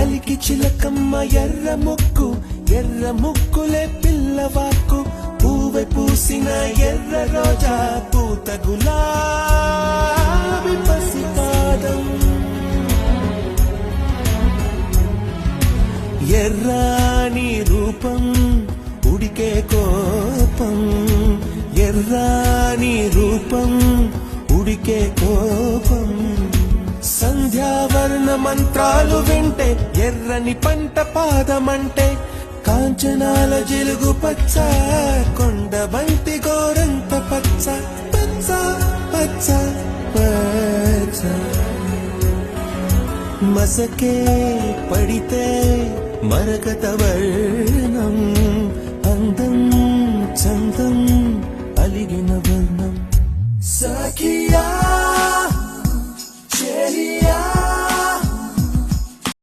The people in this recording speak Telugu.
కలికి చిలకమ్మ ఎర్ర ముక్కులే పిల్లవాకు పూవె పూసిన ఎర్ర రోజా పూత గులాబీ పసిపాదం ఎర్రాని రూపం ఉడికే కోపం ఎర్రాని రూపం ఉడికే కోపం సంధ్యావర్ణ మంత్రాలు వింటే ఎర్రని పంట పాదమంటే కాంచనాల జిలుగు పచ్చ కొండ బంతి గోరంత పచ్చ పచ్చ పచ్చ పచ్చ మసకే పడితే మరకత వర్ణం అందం చందం అలిగిన వర్ణం సఖియా